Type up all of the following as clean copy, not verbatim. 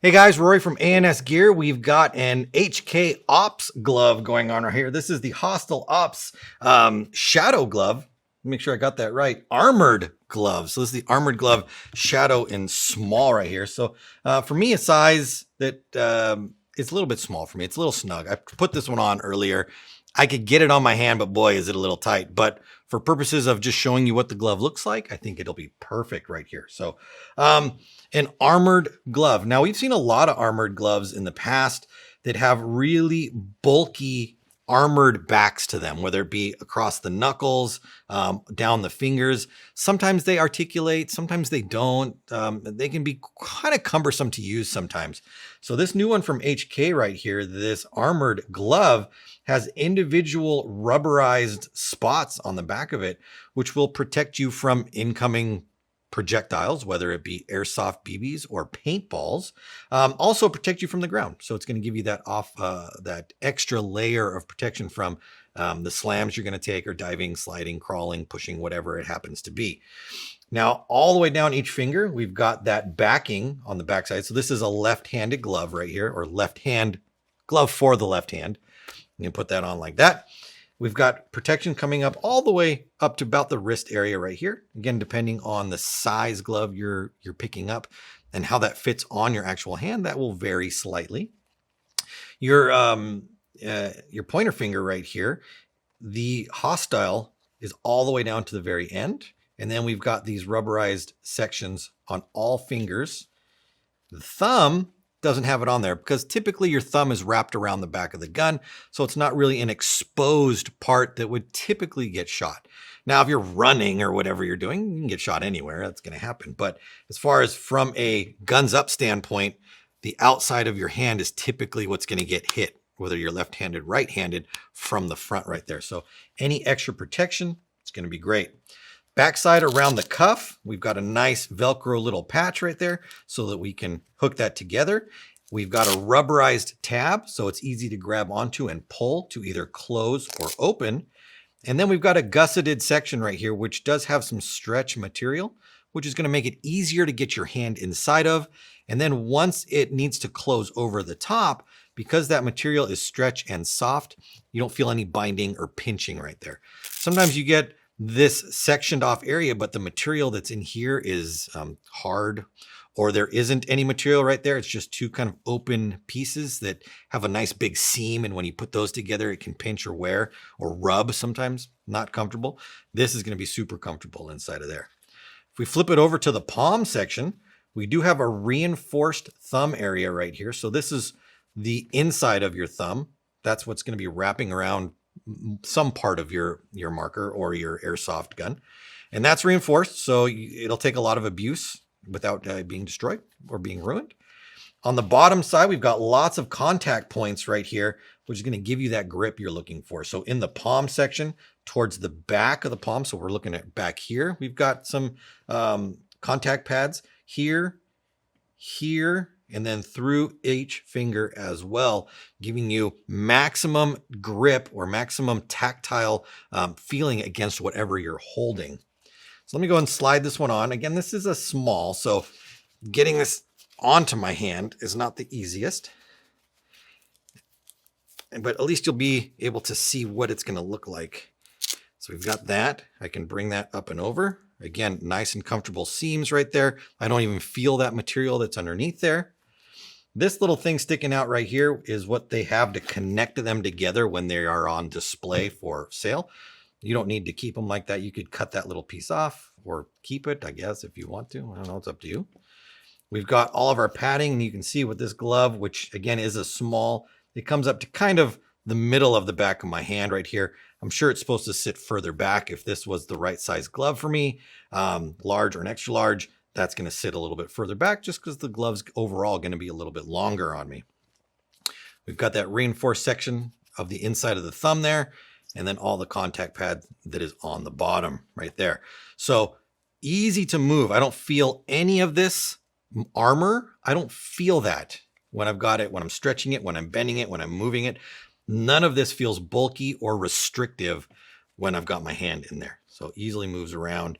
Hey guys, Rory from ANS Gear. We've got an HK Ops glove going on right here. This is the Hostile Ops Shadow glove. Make sure I got that right. Armored glove. So this is the Armored glove Shadow in small right here. So for me, a size that it's a little bit small for me. It's a little snug. I put this one on earlier. I could get it on my hand, but boy, is it a little tight. But for purposes of just showing you what the glove looks like, I think it'll be perfect right here. So an armored glove. Now, we've seen a lot of armored gloves in the past that have really bulky armored backs to them, whether it be across the knuckles, down the fingers. Sometimes they articulate, sometimes they don't. They can be kind of cumbersome to use sometimes. So this new one from HK right here, this armored glove, has individual rubberized spots on the back of it, which will protect you from incoming projectiles, whether it be airsoft BBs or paintballs. Also protect you from the ground. So it's going to give you that that extra layer of protection from the slams you're going to take, or diving, sliding, crawling, pushing, whatever it happens to be. Now, all the way down each finger, we've got that backing on the backside. So this is a left-handed glove right here, or left hand glove for the left hand. You can put that on like that. We've got protection coming up all the way up to about the wrist area right here. Again, depending on the size glove you're picking up and how that fits on your actual hand, that will vary slightly. Your pointer finger right here, the Hostile is all the way down to the very end. And then we've got these rubberized sections on all fingers. The thumb doesn't have it on there because typically your thumb is wrapped around the back of the gun. So it's not really an exposed part that would typically get shot. Now, if you're running or whatever you're doing, you can get shot anywhere. That's going to happen. But as far as from a guns up standpoint, the outside of your hand is typically what's going to get hit, whether you're left-handed, right-handed, from the front right there. So any extra protection, it's going to be great. Backside around the cuff, we've got a nice Velcro little patch right there so that we can hook that together. We've got a rubberized tab, so it's easy to grab onto and pull to either close or open. And then we've got a gusseted section right here, which does have some stretch material, which is going to make it easier to get your hand inside of. And then once it needs to close over the top, because that material is stretch and soft, you don't feel any binding or pinching right there. Sometimes you get this sectioned off area, but the material that's in here is hard, or there isn't any material right there. It's just two kind of open pieces that have a nice big seam. And when you put those together, it can pinch or wear or rub sometimes. Not comfortable. This is going to be super comfortable inside of there. If we flip it over to the palm section, we do have a reinforced thumb area right here. So this is the inside of your thumb. That's what's going to be wrapping around some part of your marker or your airsoft gun. And that's reinforced, so it'll take a lot of abuse without being destroyed or being ruined. On the bottom side, we've got lots of contact points right here, which is going to give you that grip you're looking for. So in the palm section, towards the back of the palm, so we're looking at back here, we've got some contact pads here, and then through each finger as well, giving you maximum grip or maximum tactile feeling against whatever you're holding. So let me go and slide this one on. Again, this is a small, so getting this onto my hand is not the easiest. But at least you'll be able to see what it's going to look like. So we've got that. I can bring that up and over. Again, nice and comfortable seams right there. I don't even feel that material that's underneath there. This little thing sticking out right here is what they have to connect them together when they are on display for sale. You don't need to keep them like that. You could cut that little piece off or keep it, I guess, if you want to. I don't know, it's up to you. We've got all of our padding, and you can see with this glove, which again is a small, it comes up to kind of the middle of the back of my hand right here. I'm sure it's supposed to sit further back if this was the right size glove for me, large or an extra large. That's going to sit a little bit further back just because the glove's overall going to be a little bit longer on me. We've got that reinforced section of the inside of the thumb there, and then all the contact pad that is on the bottom right there. So easy to move. I don't feel any of this armor. I don't feel that when I've got it, when I'm stretching it, when I'm bending it, when I'm moving it. None of this feels bulky or restrictive when I've got my hand in there. So easily moves around.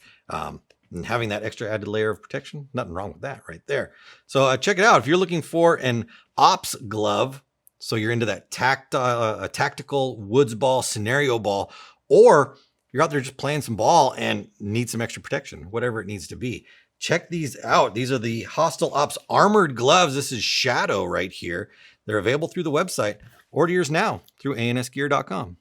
And having that extra added layer of protection, nothing wrong with that right there. So check it out. If you're looking for an ops glove, so you're into that tactical woods ball, scenario ball, or you're out there just playing some ball and need some extra protection, whatever it needs to be. Check these out. These are the Hostile Ops armored gloves. This is Shadow right here. They're available through the website. Order yours now through ansgear.com.